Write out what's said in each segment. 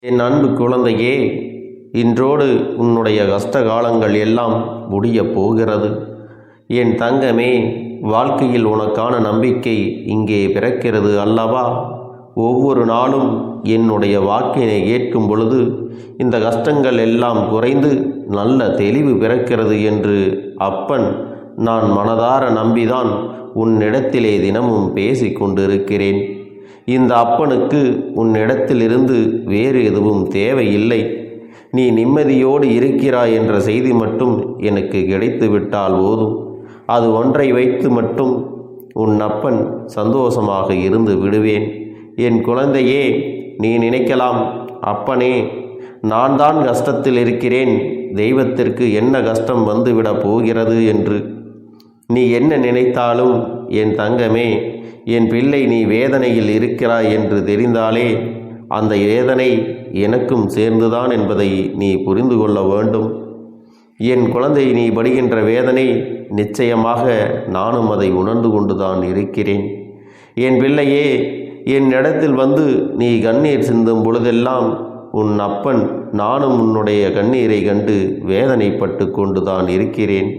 என் அன்பு குழந்தையே, இன்றோடு உன்னுடைய கஷ்ட காலங்கள் எல்லாம் முடியப் போகிறது. என் தங்கமே, வாழ்க்கையில் உனக்கான நம்பிக்கை இங்கே பிறக்கிறது அல்லவா? ஒவ்வொரு நாளும் என்னுடைய வாக்கினை ஏற்கும் பொழுது இந்த கஷ்டங்கள் எல்லாம் குறைந்து நல்ல தெளிவு பிறக்கிறது என்று அப்பன் நான் மனதார நம்பிதான் உன்னிடத்திலே தினமும் பேசி கொண்டிருக்கிறேன். இந்த அப்பனுக்கு உன்னிடத்திலிருந்து வேறு எதுவும் தேவையில்லை. நீ நிம்மதியோடு இருக்கிறாய் என்ற செய்தி மட்டும் எனக்கு கிடைத்து விட்டால் போதும். அது ஒன்றை வைத்து மட்டும் உன் அப்பன் சந்தோஷமாக இருந்து விடுவேன். என் குழந்தையே, நீ நினைக்கலாம், அப்பனே, நான் தான் கஷ்டத்தில் இருக்கிறேன், தெய்வத்திற்கு என்ன கஷ்டம் வந்துவிடப் போகிறது என்று. நீ என்ன நினைத்தாலும் என் தங்கமே, என் பிள்ளை, நீ வேதனையில் இருக்கிறாய் என்று தெரிந்தாலே அந்த வேதனை எனக்கும் சேர்ந்துதான் என்பதை நீ புரிந்து கொள்ள வேண்டும். என் குழந்தை, நீ படுகின்ற வேதனை நிச்சயமாக நானும் அதை உணர்ந்து கொண்டுதான் இருக்கிறேன். என் பிள்ளையே, என் இடத்தில் வந்து நீ கண்ணீர் சிந்தும் பொழுதெல்லாம் உன் அப்பன் நானும் உன்னுடைய கண்ணீரை கண்டு வேதனைப்பட்டு கொண்டுதான் இருக்கிறேன்.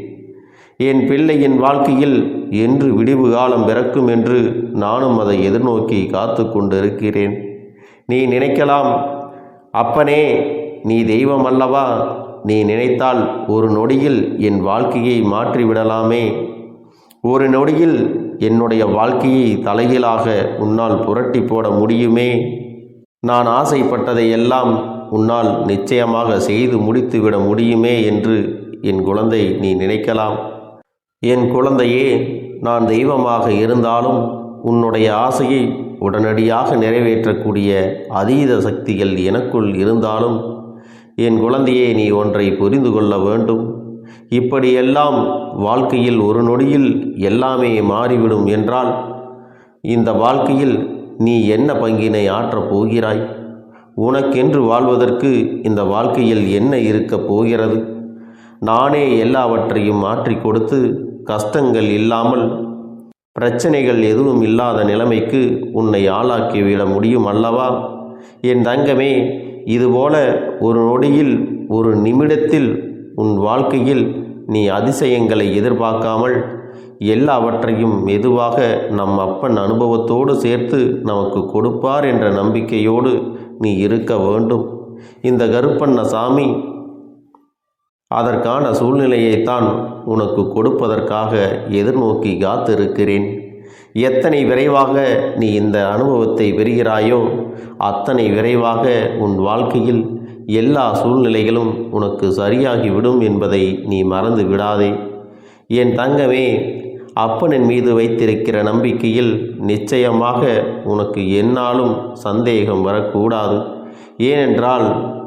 என் பிள்ளையின் வாழ்க்கையில் என்று விடிவு காலம் பிறக்கும் என்று நானும் அதை எதிர்நோக்கி காத்து கொண்டிருக்கிறேன். நீ நினைக்கலாம், அப்பனே, நீ தெய்வம் அல்லவா? நீ நினைத்தால் ஒரு நொடியில் என் வாழ்க்கையை மாற்றிவிடலாமே. ஒரு நொடியில் என்னுடைய வாழ்க்கையை தலைகீழாக உன்னால் புரட்டி போட முடியுமே. நான் ஆசைப்பட்டதை எல்லாம் உன்னால் நிச்சயமாக செய்து முடித்துவிட முடியுமே என்று என் குழந்தை நீ நினைக்கலாம். என் குழந்தையே, நான் தெய்வமாக இருந்தாலும் உன்னுடைய ஆசையை உடனடியாக நிறைவேற்றக்கூடிய அதீத சக்திகள் எனக்குள் இருந்தாலும் என் குழந்தையே, நீ ஒன்றை புரிந்து கொள்ள வேண்டும். இப்படியெல்லாம் வாழ்க்கையில் ஒரு நொடியில் எல்லாமே மாறிவிடும் என்றால் இந்த வாழ்க்கையில் நீ என்ன பங்கினை ஆற்றப் போகிறாய்? உனக்கென்று வாழ்வதற்கு இந்த வாழ்க்கையில் என்ன இருக்கப் போகிறது? நானே எல்லாவற்றையும் மாற்றி கொடுத்து கஷ்டங்கள் இல்லாமல், பிரச்சனைகள் எதுவும் இல்லாத நிலைமைக்கு உன்னை ஆளாக்கிவிட முடியும் அல்லவா? என் தங்கமே, இதுபோல ஒரு நொடியில், ஒரு நிமிடத்தில் உன் வாழ்க்கையில் நீ அதிசயங்களை எதிர்பார்க்காமல் எல்லாவற்றையும் மெதுவாக நம் அப்பன் அனுபவத்தோடு சேர்த்து நமக்கு கொடுப்பார் என்ற நம்பிக்கையோடு நீ இருக்க வேண்டும். இந்த கருப்பண்ணசாமி அதற்கான சூழ்நிலையைத்தான் உனக்கு கொடுப்பதற்காக எதிர்நோக்கி காத்திருக்கிறேன். எத்தனை விரைவாக நீ இந்த அனுபவத்தை பெறுகிறாயோ அத்தனை விரைவாக உன் வாழ்க்கையில் எல்லா சூழ்நிலைகளும் உனக்கு சரியாகிவிடும் என்பதை நீ மறந்து விடாதே. என் தங்கமே, அப்பனின் மீது வைத்திருக்கிற நம்பிக்கையில் நிச்சயமாக உனக்கு எந்நாளும் சந்தேகம் வரக்கூடாது. ஏனென்றால்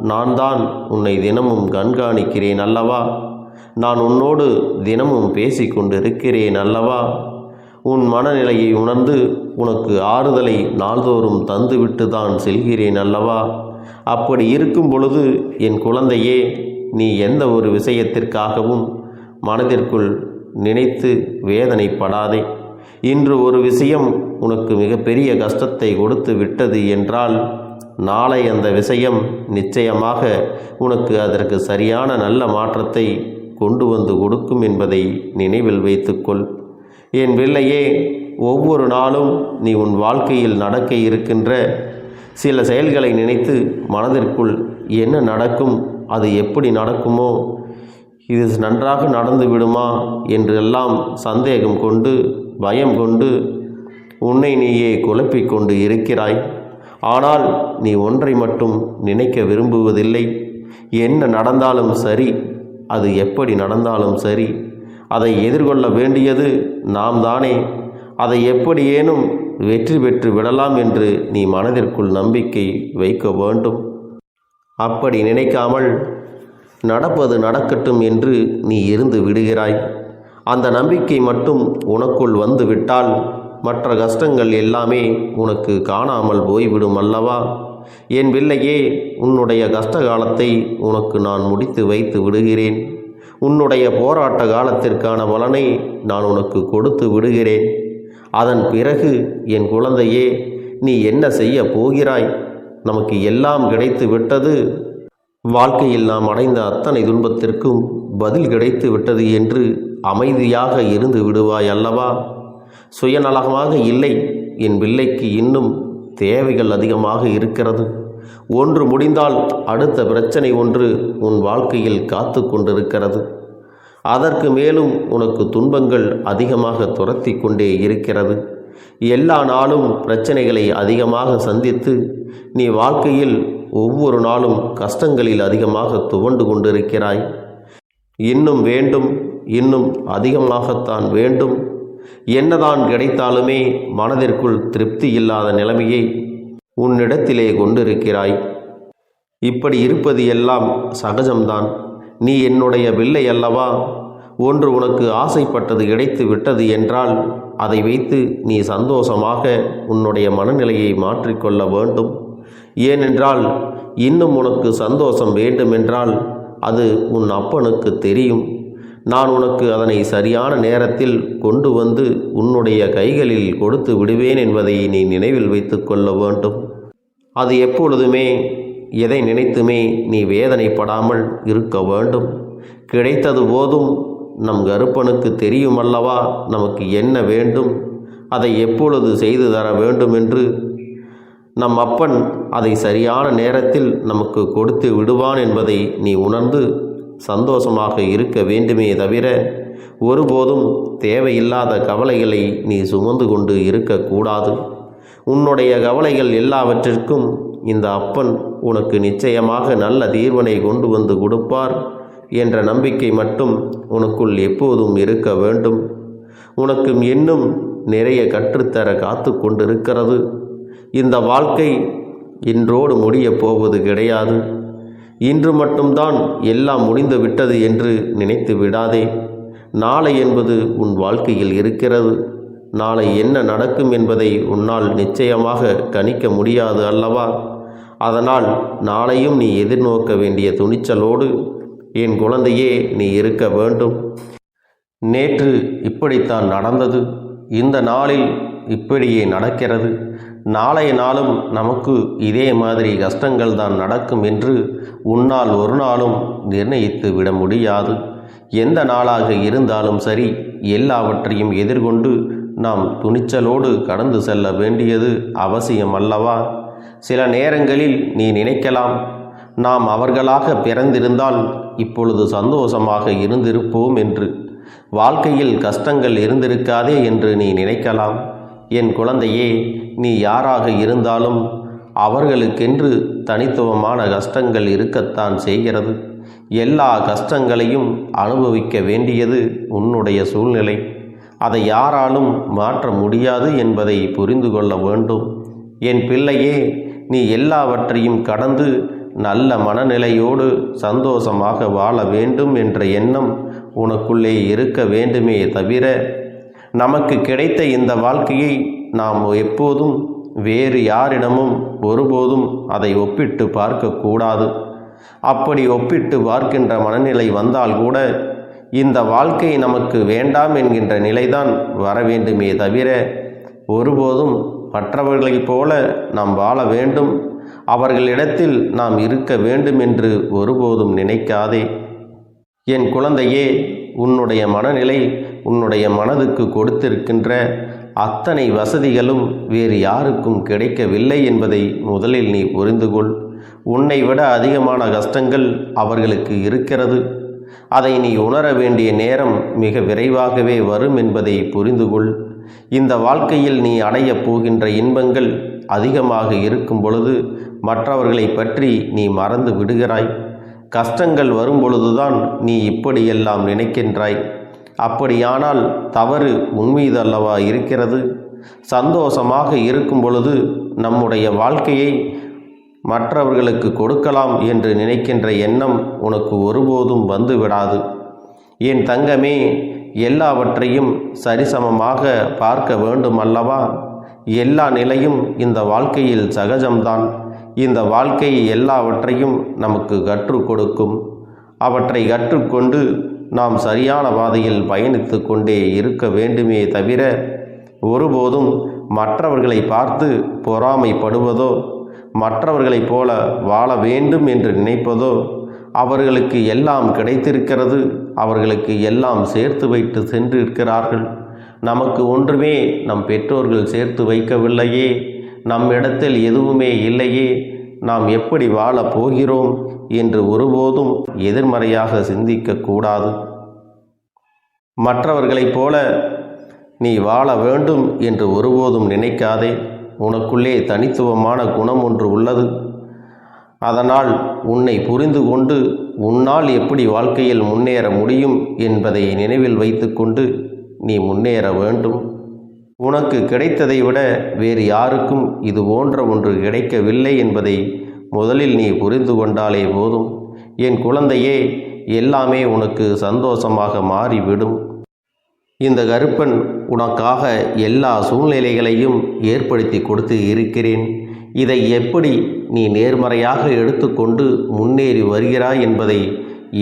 நான் தான் உன்னை தினமும் கண்காணிக்கிறேன் அல்லவா? நான் உன்னோடு தினமும் பேசிக்கொண்டிருக்கிறேன் அல்லவா? உன் மனநிலையை உணர்ந்து உனக்கு ஆறுதலை நாள்தோறும் தந்துவிட்டு தான் செல்கிறேன் அல்லவா? அப்படி இருக்கும் பொழுது என் குழந்தையே, நீ எந்த ஒரு விஷயத்திற்காகவும் மனதிற்குள் நினைத்து வேதனைப்படாதே. இன்று ஒரு விஷயம் உனக்கு மிகப்பெரிய கஷ்டத்தை கொடுத்து விட்டது என்றால் நாளை அந்த விஷயம் நிச்சயமாக உனக்கு அதற்கு சரியான நல்ல மாற்றத்தை கொண்டு வந்து கொடுக்கும் என்பதை நினைவில் வைத்துக்கொள். என் பிள்ளையே, ஒவ்வொரு நாளும் நீ உன் வாழ்க்கையில் நடக்க இருக்கின்ற சில செயல்களை நினைத்து மனதிற்குள் என்ன நடக்கும், அது எப்படி நடக்குமோ, இது நன்றாக நடந்து விடுமா என்றெல்லாம் சந்தேகம் கொண்டு பயம் கொண்டு உன்னை நீயே குழப்பிக்கொண்டு இருக்கிறாய். ஆனால் நீ ஒன்றை மட்டும் நினைக்க விரும்புவதில்லை. என்ன நடந்தாலும் சரி, அது எப்படி நடந்தாலும் சரி, அதை எதிர்கொள்ள வேண்டியது நாம் தானே. அதை எப்படியேனும் வெற்றி பெற்று விடலாம் என்று நீ மனதிற்குள் நம்பிக்கை வைக்க வேண்டும். அப்படி நினைக்காமல் நடப்பது நடக்கட்டும் என்று நீ இருந்து விடுகிறாய். அந்த நம்பிக்கை மட்டும் உனக்குள் வந்து விட்டால் மற்ற கஷ்டங்கள் எல்லாமே உனக்கு காணாமல் போய்விடும் அல்லவா? என் பிள்ளையே, உன்னுடைய கஷ்ட காலத்தை உனக்கு நான் முடித்து வைத்து விடுகிறேன். உன்னுடைய போராட்ட காலத்திற்கான பலனை நான் உனக்கு கொடுத்து விடுகிறேன். அதன் பிறகு என் குழந்தையே, நீ என்ன செய்ய போகிறாய்? நமக்கு எல்லாம் கிடைத்து விட்டது, வாழ்க்கையில் நாம் அடைந்த அத்தனை துன்பத்திற்கும் பதில் கிடைத்து விட்டது என்று அமைதியாக இருந்து விடுவாய் அல்லவா? சுயநலமாக இல்லை, என் பிள்ளைக்கு இன்னும் தேவைகள் அதிகமாக இருக்கிறது. ஒன்று முடிந்தால் அடுத்த பிரச்சனை ஒன்று உன் வாழ்க்கையில் காத்து கொண்டிருக்கிறது. அதற்கு மேலும் உனக்கு துன்பங்கள் அதிகமாக துரத்தி கொண்டே இருக்கிறது. எல்லா நாளும் பிரச்சனைகளை அதிகமாக சந்தித்து நீ வாழ்க்கையில் ஒவ்வொரு நாளும் கஷ்டங்களில் அதிகமாக துவண்டு கொண்டிருக்கிறாய். இன்னும் வேண்டும், இன்னும் அதிகமாகத்தான் வேண்டும். என்னதான் கிடைத்தாலுமே மனதிற்குள் திருப்தி இல்லாத நிலைமையை உன்னிடத்திலே கொண்டிருக்கிறாய். இப்படி இருப்பது எல்லாம் சகஜம்தான். நீ என்னுடைய பிள்ளை அல்லவா? ஒன்று உனக்கு ஆசைப்பட்டது கிடைத்து விட்டது என்றால் அதை வைத்து நீ சந்தோஷமாக உன்னுடைய மனநிலையை மாற்றிக்கொள்ள வேண்டும். ஏனென்றால் இன்னும் உனக்கு சந்தோஷம் வேண்டுமென்றால் அது உன் அப்பனுக்கு தெரியும். நான் உனக்கு அதனை சரியான நேரத்தில் கொண்டு வந்து உன்னுடைய கைகளில் கொடுத்து விடுவேன் என்பதை நீ நினைவில் வைத்து கொள்ள வேண்டும். அது எப்பொழுதுமே எதை நினைத்துமே நீ வேதனைப்படாமல் இருக்க வேண்டும். கிடைத்தது போதும். நம் கருப்பனுக்கு தெரியும் அல்லவா நமக்கு என்ன வேண்டும், அதை எப்பொழுது செய்து தர வேண்டும் என்று. நம் அப்பன் அதை சரியான நேரத்தில் நமக்கு கொடுத்து விடுவான் என்பதை நீ உணர்ந்து சந்தோஷமாக இருக்க வேண்டுமே தவிர ஒருபோதும் தேவையில்லாத கவலைகளை நீ சுமந்து கொண்டு இருக்கக்கூடாது. உன்னுடைய கவலைகள் எல்லாவற்றிற்கும் இந்த அப்பன் உனக்கு நிச்சயமாக நல்ல தீர்வினை கொண்டு வந்து கொடுப்பார் என்ற நம்பிக்கை மட்டும் உனக்குள் எப்போதும் இருக்க வேண்டும். உனக்கு இன்னும் நிறைய கற்றுத்தர காத்து கொண்டிருக்கிறது. இந்த வாழ்க்கை இன்றோடு முடியப் போவது கிடையாது. இன்று மட்டும்தான் எல்லாம் முடிந்து விட்டது என்று நினைத்து விடாதே. நாளை என்பது உன் வாழ்க்கையில் இருக்கிறது. நாளை என்ன நடக்கும் என்பதை உன்னால் நிச்சயமாக கணிக்க முடியாது அல்லவா? அதனால் நாளையும் நீ எதிர்நோக்க வேண்டிய துணிச்சலோடு என் குழந்தையே நீ இருக்க வேண்டும். நேற்று இப்படித்தான் நடந்தது, இந்த நாளில் இப்படியே நடக்கிறது, நாளைய நாளும் நமக்கு இதே மாதிரி கஷ்டங்கள் தான் நடக்கும் என்று உன்னால் ஒரு நாளும் நிர்ணயித்து விட முடியாது. எந்த நாளாக இருந்தாலும் சரி, எல்லாவற்றையும் எதிர்கொண்டு நாம் துணிச்சலோடு கடந்து செல்ல வேண்டியது அவசியம் அல்லவா? சில நேரங்களில் நீ நினைக்கலாம், நாம் அவர்களாக பிறந்திருந்தால் இப்பொழுது சந்தோஷமாக இருந்திருப்போம் என்று. வாழ்க்கையில் கஷ்டங்கள் இருந்திருக்காதே என்று நீ நினைக்கலாம். என் குழந்தையே, நீ யாராக இருந்தாலும் அவர்களுக்கென்று தனித்துவமான கஷ்டங்கள் இருக்கத்தான் செய்கிறது. எல்லா கஷ்டங்களையும் அனுபவிக்க வேண்டியது உன்னுடைய சூழ்நிலை. அதை யாராலும் மாற்ற முடியாது என்பதை புரிந்து கொள்ள வேண்டும். என் பிள்ளையே, நீ எல்லாவற்றையும் கடந்து நல்ல மனநிலையோடு சந்தோஷமாக வாழ வேண்டும் என்ற எண்ணம் உனக்குள்ளே இருக்க வேண்டுமே தவிர, நமக்கு கிடைத்த இந்த வாழ்க்கையை நாம் எப்போதும் வேறு யாரிடமும் ஒருபோதும் அதை ஒப்பிட்டு பார்க்கக்கூடாது. அப்படி ஒப்பிட்டு பார்க்கின்ற மனநிலை வந்தால் கூட இந்த வாழ்க்கை நமக்கு வேண்டாம் என்கின்ற நிலைதான் வர வேண்டுமே தவிர, ஒருபோதும் மற்றவர்களைப் போல நாம் வாழ வேண்டும், அவர்களிடத்தில் நாம் இருக்க வேண்டும் என்று ஒருபோதும் நினைக்காதே. என் குழந்தையே, உன்னுடைய மனநிலை உன்னுடைய மனதுக்கு கொடுத்திருக்கின்ற அத்தனை வசதிகளும் வேறு யாருக்கும் கிடைக்கவில்லை என்பதை முதலில் நீ புரிந்து கொள். உன்னை விட அதிகமான கஷ்டங்கள் அவர்களுக்கு இருக்கிறது. அதை நீ உணர வேண்டிய நேரம் மிக விரைவாகவே வரும் என்பதை புரிந்து கொள். இந்த வாழ்க்கையில் நீ அடையப் போகின்ற இன்பங்கள் அதிகமாக இருக்கும் பொழுது மற்றவர்களை பற்றி நீ மறந்து விடுகிறாய். கஷ்டங்கள் வரும் பொழுதுதான் நீ இப்படியெல்லாம் நினைக்கின்றாய். அப்படியானால் தவறு உன்மீது அல்லவா இருக்கிறது? சந்தோஷமாக இருக்கும் பொழுது நம்முடைய வாழ்க்கையை மற்றவர்களுக்கு கொடுக்கலாம் என்று நினைக்கின்ற எண்ணம் உனக்கு ஒருபோதும் வந்துவிடாது. என் தங்கமே, எல்லாவற்றையும் சரிசமமாக பார்க்க வேண்டும் அல்லவா? எல்லா நிலையும் இந்த வாழ்க்கையில் சகஜம்தான். இந்த வாழ்க்கை எல்லாவற்றையும் நமக்கு கற்றுக் கொடுக்கும். அவற்றை கற்றுக்கொண்டு நாம் சரியான பாதையில் பயணித்து கொண்டே இருக்க வேண்டுமே தவிர ஒருபோதும் மற்றவர்களை பார்த்து பொறாமைப்படுவதோ மற்றவர்களைப் போல வாழ வேண்டும் என்று நினைப்பதோ, அவர்களுக்கு எல்லாம் கிடைத்திருக்கிறது, அவர்களுக்கு எல்லாம் சேர்த்து வைத்து சென்றிருக்கிறார்கள், நமக்கு ஒன்றுமே நம் பெற்றோர்கள் சேர்த்து வைக்கவில்லையே, நம்மிடத்தில் எதுவுமே இல்லையே, நாம் எப்படி வாழப் போகிறோம் என்று ஒருபோதும் எதிர்மறையாக சிந்திக்கக்கூடாது. மற்றவர்களைப் போல நீ வாழ வேண்டும் என்று ஒருபோதும் நினைக்காதே. உனக்குள்ளே தனித்துவமான குணம் ஒன்று உள்ளது. அதனால் உன்னை புரிந்து கொண்டு உன்னால் எப்படி வாழ்க்கையில் முன்னேற முடியும் என்பதை நினைவில் வைத்துக்கொண்டு நீ முன்னேற வேண்டும். உனக்கு கிடைத்ததை விட வேறு யாருக்கும் இது போன்ற ஒன்று கிடைக்கவில்லை என்பதை முதலில் நீ புரிந்து கொண்டாலே போதும். என் குழந்தையே, எல்லாமே உனக்கு சந்தோஷமாக மாறிவிடும். இந்த கருப்பன் உனக்காக எல்லா சூழ்நிலைகளையும் ஏற்படுத்தி கொடுத்து இருக்கிறேன். இதை எப்படி நீ நேர்மறையாக எடுத்துக்கொண்டு முன்னேறி வருகிறாய் என்பதை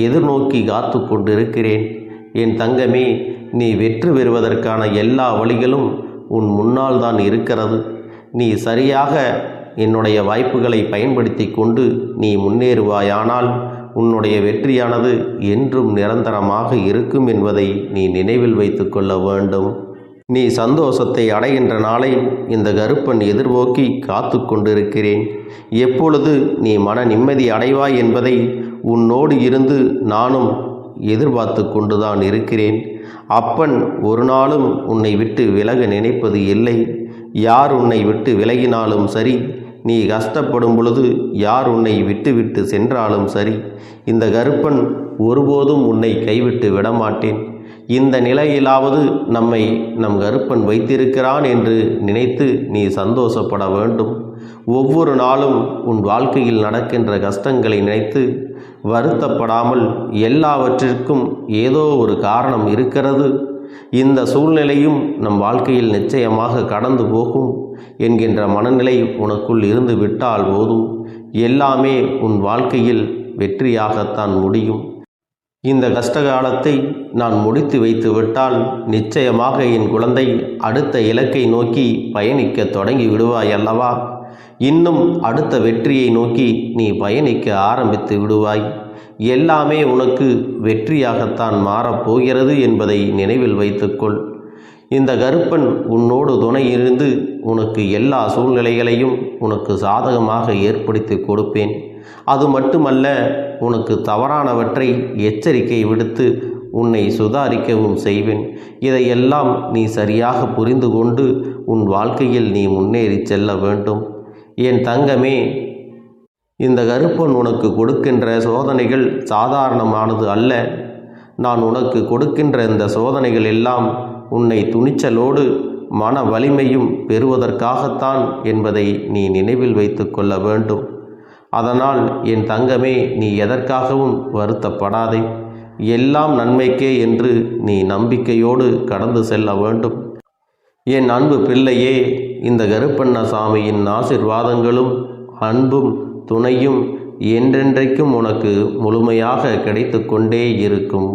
எதிர்நோக்கி காத்து கொண்டிருக்கிறேன். என் தங்கமே, நீ வெற்றி பெறுவதற்கான எல்லா வழிகளும் உன் முன்னால் தான் இருக்கிறது. நீ சரியாக என்னுடைய வாய்ப்புகளை பயன்படுத்தி கொண்டு நீ முன்னேறுவாயானால் உன்னுடைய வெற்றியானது என்றும் நிரந்தரமாக இருக்கும் என்பதை நீ நினைவில் வைத்து கொள்ள வேண்டும். நீ சந்தோஷத்தை அடைகின்ற நாளை இந்த கருப்பன் எதிர்நோக்கி காத்து கொண்டிருக்கிறேன். எப்பொழுது நீ மன நிம்மதி அடைவாய் என்பதை உன்னோடு இருந்து நானும் எதிர்பார்த்து கொண்டுதான் இருக்கிறேன். அப்பன் ஒரு நாளும் உன்னை விட்டு விலக நினைப்பது இல்லை. யார் உன்னை விட்டு விலகினாலும் சரி, நீ கஷ்டப்படும் பொழுது யார் உன்னை விட்டு சென்றாலும் சரி, இந்த கருப்பன் ஒருபோதும் உன்னை கைவிட்டு விடமாட்டேன். இந்த நிலையிலாவது நம்மை நம் கருப்பன் வைத்திருக்கிறான் என்று நினைத்து நீ சந்தோஷப்பட வேண்டும். ஒவ்வொரு நாளும் உன் வாழ்க்கையில் நடக்கின்ற கஷ்டங்களை நினைத்து வருத்தப்படாமல், எல்லாவற்றிற்கும் ஏதோ ஒரு காரணம் இருக்கிறது, இந்த சூழ்நிலையும் நம் வாழ்க்கையில் நிச்சயமாக கடந்து போகும் என்கின்ற மனநிலை உனக்குள் இருந்து விட்டால் போதும். எல்லாமே உன் வாழ்க்கையில் வெற்றியாகத்தான் முடியும். இந்த கஷ்டகாலத்தை நான் முடித்து வைத்து விட்டால் நிச்சயமாக என் குழந்தை அடுத்த இலக்கை நோக்கி பயணிக்க தொடங்கி விடுவாய் அல்லவா? இன்னும் அடுத்த வெற்றியை நோக்கி நீ பயணிக்க ஆரம்பித்து விடுவாய். எல்லாமே உனக்கு வெற்றியாகத்தான் மாறப்போகிறது என்பதை நினைவில் வைத்துக்கொள். இந்த கருப்பன் உன்னோடு துணை இருந்து உனக்கு எல்லா சூழ்நிலைகளையும் உனக்கு சாதகமாக ஏற்படுத்தி கொடுப்பேன். அது மட்டுமல்ல, உனக்கு தவறானவற்றை எச்சரிக்கை விடுத்து உன்னை சுதாரிக்கவும் செய்வேன். இதையெல்லாம் நீ சரியாக புரிந்து கொண்டு உன் வாழ்க்கையில் நீ முன்னேறி செல்ல வேண்டும். என் தங்கமே, இந்த கருப்பன் உனக்கு கொடுக்கின்ற சோதனைகள் சாதாரணமானது அல்ல. நான் உனக்கு கொடுக்கின்ற இந்த சோதனைகள் எல்லாம் உன்னை துணிச்சலோடு மன வலிமையும் பெறுவதற்காகத்தான் என்பதை நீ நினைவில் வைத்து கொள்ள வேண்டும். அதனால் என் தங்கமே, நீ எதற்காகவும் வருத்தப்படாதே. எல்லாம் நன்மைக்கே என்று நீ நம்பிக்கையோடு கடந்து செல்ல வேண்டும். என் அன்பு பிள்ளையே, இந்த கருப்பண்ணசாமியின் ஆசீர்வாதங்களும் அன்பும் துணையும் என்றென்றைக்கும் உனக்கு முழுமையாக கிடைத்து கொண்டே இருக்கும்.